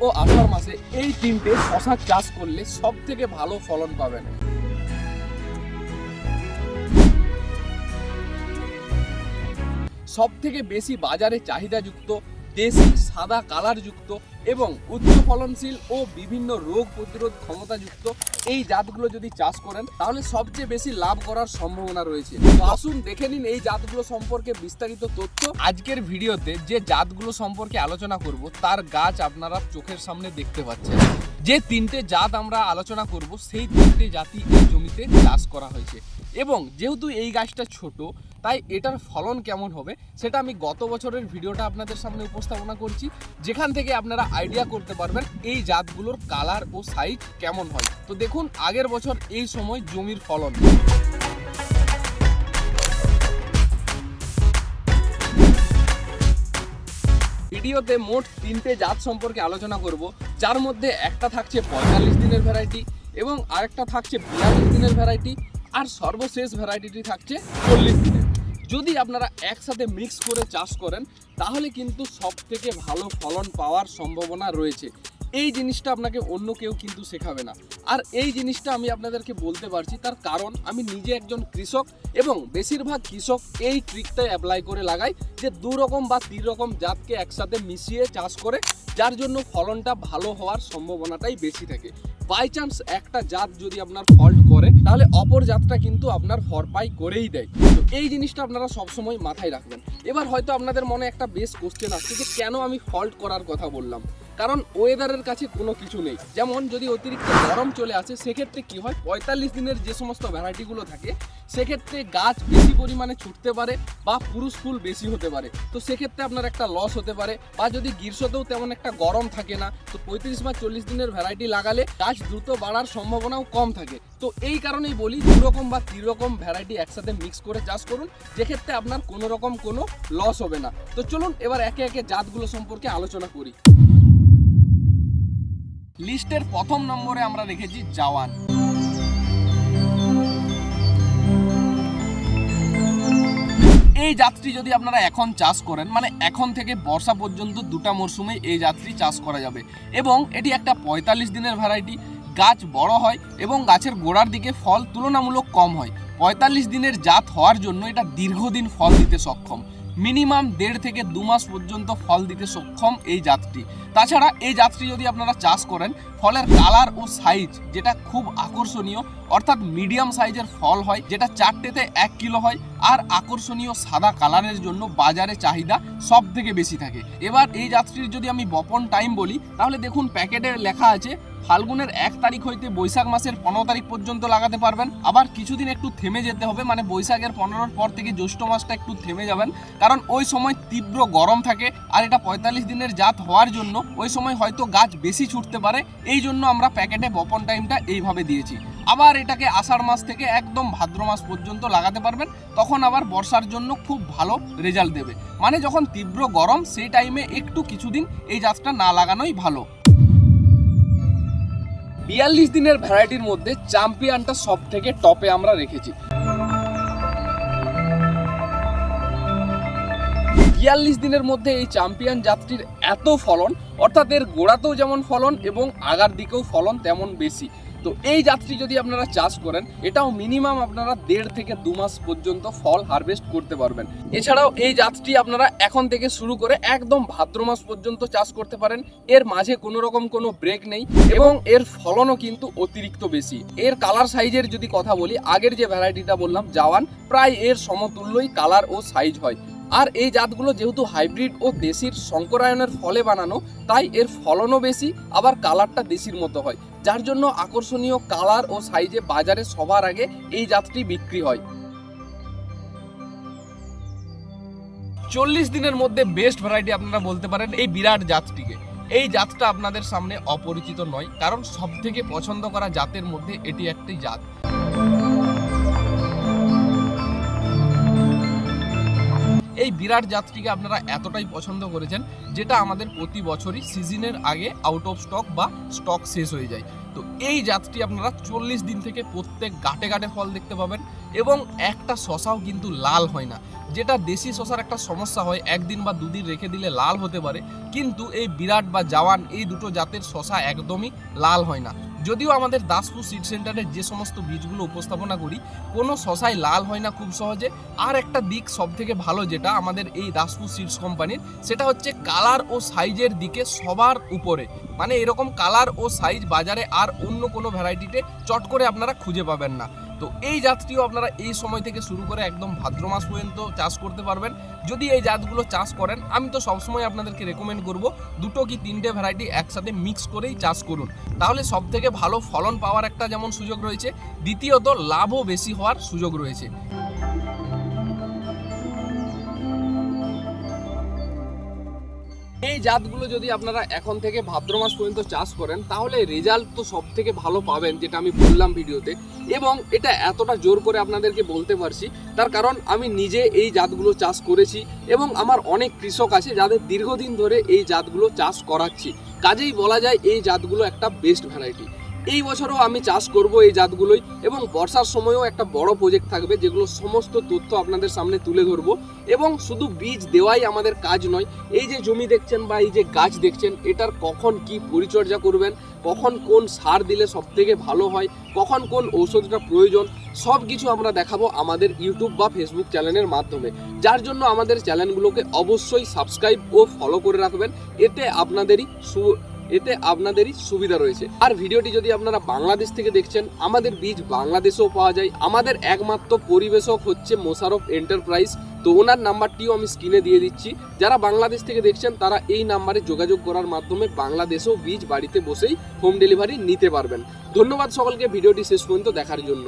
ও আষাঢ় মাসে এই তিনটে শশা চাষ করলে সব থেকে ভালো ফলন পাবেন। সব থেকে বেশি বাজারে চাহিদাযুক্ত, দেশি সাদা কালারযুক্ত এবং উচ্চ ফলনশীল ও বিভিন্ন রোগ প্রতিরোধ ক্ষমতাযুক্ত এই জাতগুলো যদি চাষ করেন তাহলে সবচেয়ে বেশি লাভ করার সম্ভাবনা রয়েছে। তো আসুন দেখে নিন এই জাতগুলো সম্পর্কে বিস্তারিত তথ্য। আজকের ভিডিওতে যে জাতগুলো সম্পর্কে আলোচনা করব তার গাছ আপনারা চোখের সামনে দেখতে পাচ্ছেন। যে তিনটে জাত আমরা আলোচনা করব সেই তিনটে জাতই এই জমিতে চাষ করা হয়েছে এবং যেহেতু এই গাছটা ছোট তাই এটার ফলন কেমন হবে সেটা আমি গত বছরের ভিডিওটা আপনাদের সামনে উপস্থাপনা করছি, যেখান থেকে আপনারা আইডিয়া করতে পারবেন এই জাতগুলোর কালার ও সাইজ কেমন হয়। তো দেখুন আগের বছর এই সময় জমির ফলন। ভিডিওতে মোট তিনটে জাত সম্পর্কে আলোচনা করব, যার মধ্যে একটা থাকছে 45 দিনের ভ্যারাইটি এবং আরেকটা থাকছে 42 দিনের ভ্যারাইটি আর সর্বশেষ ভ্যারাইটিটি থাকছে 40 দিনের। যদি আপনারা একসাথে মিক্স করে চাষ করেন তাহলে কিন্তু সব থেকে ভালো ফলন পাওয়ার সম্ভাবনা রয়েছে। এই জিনিসটা আপনাকে অন্য কেউ কিন্তু শেখাবে না, আর এই জিনিসটা আমি আপনাদেরকে বলতে পারছি তার কারণ আমি নিজে একজন কৃষক এবং বেশিরভাগ কৃষক এই ট্রিকটাই অ্যাপ্লাই করে লাগায় যে 2 রকম বা 3 রকম জাতকে একসাথে মিশিয়ে চাষ করে, যার জন্য ফলনটা ভালো হওয়ার সম্ভাবনাটাই বেশি থাকে। বাই চান্স একটা জাত যদি আপনার ফল্ট করে তাহলে অপর জাতটা কিন্তু আপনার ভরপাই করেই দেয়। তো এই জিনিসটা আপনারা সবসময় মাথায় রাখবেন। এবার হয়তো আপনাদের মনে একটা বেশ কোশ্চেন আসছে যে কেন আমি ফল্ট করার কথা বললাম, কারণ ওয়েদারের কাছে কোনো কিছু নেই। যেমন যদি অতিরিক্ত গরম চলে আসে সেক্ষেত্রে কি হয়, 45 দিনের যে সমস্ত ভ্যারাইটিগুলো থাকে সেক্ষেত্রে গাছ বেশি পরিমাণে ছুটতে পারে বা পুরুষ ফুল বেশি হতে পারে, তো সেক্ষেত্রে আপনার একটা লস হতে পারে। বা যদি গ্রীষ্মতেও তেমন একটা গরম থাকে না, তো 35 বা 40 দিনের ভ্যারাইটি লাগালে গাছ দ্রুত বাড়ার সম্ভাবনাও কম থাকে। তো এই কারণেই বলি 2 রকম বা 3 রকম ভ্যারাইটি একসাথে মিক্স করে চাষ করুন, যেক্ষেত্রে আপনার কোনো রকম কোনো লস হবে না। তো চলুন এবার একে একে জাতগুলো সম্পর্কে আলোচনা করি। লিস্টের প্রথম নম্বরে আমরা রেখেছি জওয়ান। এই জাতটি যদি আপনারা এখন চাষ করেন, মানে এখন থেকে বর্ষা পর্যন্ত 2টা মরশুমে এই জাতটি চাষ করা যাবে এবং এটি একটা 45 দিনের ভ্যারাইটি। গাছ বড় হয় এবং গাছের গোড়ার দিকে ফল তুলনামূলক কম হয়। 45 দিনের জাত হওয়ার জন্য এটা দীর্ঘদিন ফল দিতে সক্ষম, মিনিমাম 1.5 থেকে 2 মাস পর্যন্ত ফল দিতে সক্ষম এই জাতটি। তাছাড়া এই জাতটি যদি আপনারা চাষ করেন ফলের কালার ও সাইজ যেটা খুব আকর্ষণীয়, অর্থাৎ মিডিয়াম সাইজের ফল হয় যেটা 4টেতে 1 কিলো হয়, আর আকর্ষণীয় সাদা কালারের জন্য বাজারে চাহিদা সব থেকে বেশি থাকে। এবার এই জাতটির যদি আমি বপন টাইম বলি তাহলে দেখুন প্যাকেটে লেখা আছে ফাল্গুনের 1 তারিখ হইতে বৈশাখ মাসের 15 তারিখ পর্যন্ত লাগাতে পারবেন। আবার কিছুদিন একটু থেমে যেতে হবে, মানে বৈশাখের 15 পর থেকে জ্যৈষ্ঠ মাসটা একটু থেমে যাবেন, কারণ ওই সময় তীব্র গরম থাকে আর এটা 45 দিনের জাত হওয়ার জন্য ওই সময় হয়তো গাছ বেশি ছুটতে পারে। এই জন্য আমরা প্যাকেটে বপন টাইমটা এইভাবে দিয়েছি। আবার এটাকে আষাঢ় মাস থেকে একদম ভাদ্র মাস পর্যন্ত লাগাতে পারবেন, তখন আবার বর্ষার জন্য খুব ভালো রেজাল্ট দেবে। মানে যখন তীব্র গরম সেই টাইমে একটু কিছুদিন এই জাতটা না লাগানোই ভালো। 42 দিনের ভ্যারাইটির মধ্যে চ্যাম্পিয়নটা সব থেকে টপে আমরা রেখেছি। 42 দিনের মধ্যে এই চ্যাম্পিয়ন জাতটির এত ফলন, অর্থাৎ এর গোড়াতেও যেমন ফলন এবং আগার দিকেও ফলন তেমন বেশি। তো এই জাতটি যদি আপনারা চাষ করেন এটাও মিনিমাম আপনারা 1.5 থেকে 2 মাস পর্যন্ত ফল হারভেস্ট করতে পারবেন। এছাড়াও এই জাতটি আপনারা এখন থেকে শুরু করে একদম ভাদ্র মাস পর্যন্ত চাষ করতে পারেন। এর মাঝে কোনো রকম কোনো ব্রেক নেই এবং এর ফলনও কিন্তু অতিরিক্ত বেশি। এর কালার সাইজের যদি কথা বলি, আগের যে ভ্যারাইটিটা বললাম জওয়ান, প্রায় এর সমতুল্যই কালার ও সাইজ হয়। আর এই জাতগুলো যেহেতু হাইব্রিড ও দেশির সংকরায়নের ফলে বানানো, তাই এর ফলনও বেশি, আবার কালারটা দেশির মতো হয়, যার জন্য আকর্ষণীয় কালার ও সাইজে বাজারে সবার আগে এই জাতটি বিক্রি হয়। 40 দিনের মধ্যে বেস্ট ভ্যারাইটি আপনারা বলতে পারেন এই বিরাট জাতটিকে। এই জাতটা আপনাদের সামনে অপরিচিত নয়, কারণ সব থেকে পছন্দ করা জাতের মধ্যে এটি একটি জাত। এই বিরাট জাতটিকে আপনারা এতটাই পছন্দ করেছেন যেটা আমাদের প্রতি বছরই সিজনের আগে আউট অফ স্টক বা স্টক শেষ হয়ে যায়। তো এই জাতটি আপনারা 40 দিন থেকে প্রত্যেক গাটে গাটে ফল দেখতে পাবেন এবং একটা শশাও কিন্তু লাল হয় না, যেটা দেশি শশার একটা সমস্যা হয়, একদিন বা দুদিন রেখে দিলে লাল হতে পারে, কিন্তু এই বিরাট বা জওয়ান এই দুটো জাতের শশা একদমই লাল হয় না। যদিও আমাদের দাসপুর সিড সেন্টারে যে সমস্ত বীজগুলো উপস্থাপনা করি কোনো শশাই লাল হয় না খুব সহজে। আর একটা দিক সব থেকে ভালো যেটা আমাদের এই দাসপুর সিডস কোম্পানির, সেটা হচ্ছে কালার ও সাইজের দিকে সবার উপরে। মানে এরকম কালার ও সাইজ বাজারে আর অন্য কোনো ভ্যারাইটিতে চট করে আপনারা খুঁজে পাবেন না। তো এই জাতটিও আপনারা এই সময় থেকে শুরু করে একদম ভাদ্র মাস পর্যন্ত চাষ করতে পারবেন। যদি এই জাতগুলো চাষ করেন, আমি তো সবসময় আপনাদেরকে রেকমেন্ড করব 2 কি 3টে ভ্যারাইটি একসাথে মিক্স করেই চাষ করুন। তাহলে সব থেকে ভালো ফলন পাওয়ার একটা যেমন সুযোগ রয়েছে, দ্বিতীয়ত লাভও বেশি হওয়ার সুযোগ রয়েছে। এই জাতগুলো যদি আপনারা এখন থেকে ভাদ্র মাস পর্যন্ত চাষ করেন তাহলে রেজাল্ট তো সব থেকে ভালো পাবেন, যেটা আমি বললাম ভিডিওতে। এবং এটা এতটা জোর করে আপনাদেরকে বলতে পারছি তার কারণ আমি নিজে এই জাতগুলো চাষ করেছি এবং আমার অনেক কৃষক আছে যাদের দীর্ঘদিন ধরে এই জাতগুলো চাষ করাচ্ছি। কাজেই বলা যায় এই জাতগুলো একটা বেস্ট ভ্যারাইটি। এই বছরও আমি চাষ করব এই জাতগুলোই, এবং বর্ষার সময়ও একটা বড় প্রজেক্ট থাকবে যেগুলো সমস্ত তথ্য আপনাদের সামনে তুলে ধরবো। এবং শুধু বীজ দেওয়াই আমাদের কাজ নয়, এই যে জমি দেখছেন বা এই যে গাছ দেখছেন, এটার কখন কি পরিচর্যা করবেন, কখন কোন সার দিলে সব থেকে ভালো হয়, কখন কোন ঔষধটা প্রয়োজন, সব কিছু আমরা দেখাবো আমাদের ইউটিউব বা ফেসবুক চ্যানেলের মাধ্যমে। যার জন্য আমাদের চ্যানেলগুলোকে অবশ্যই সাবস্ক্রাইব ও ফলো করে রাখবেন, এতে আপনাদেরই সুবিধা রয়েছে। আর ভিডিওটি যদি আপনারা বাংলাদেশ থেকে দেখছেন, আমাদের বীজ বাংলাদেশেও পাওয়া যায়। আমাদের একমাত্র পরিবেশক হচ্ছে মোশারফ এন্টারপ্রাইজ, তো ওনার নাম্বারটিও আমি স্ক্রিনে দিয়ে দিচ্ছি। যারা বাংলাদেশ থেকে দেখছেন তারা এই নাম্বারে যোগাযোগ করার মাধ্যমে বাংলাদেশেও বীজ বাড়িতে বসেই হোম ডেলিভারি নিতে পারবেন। ধন্যবাদ সকলকে ভিডিওটি শেষ পর্যন্ত দেখার জন্য।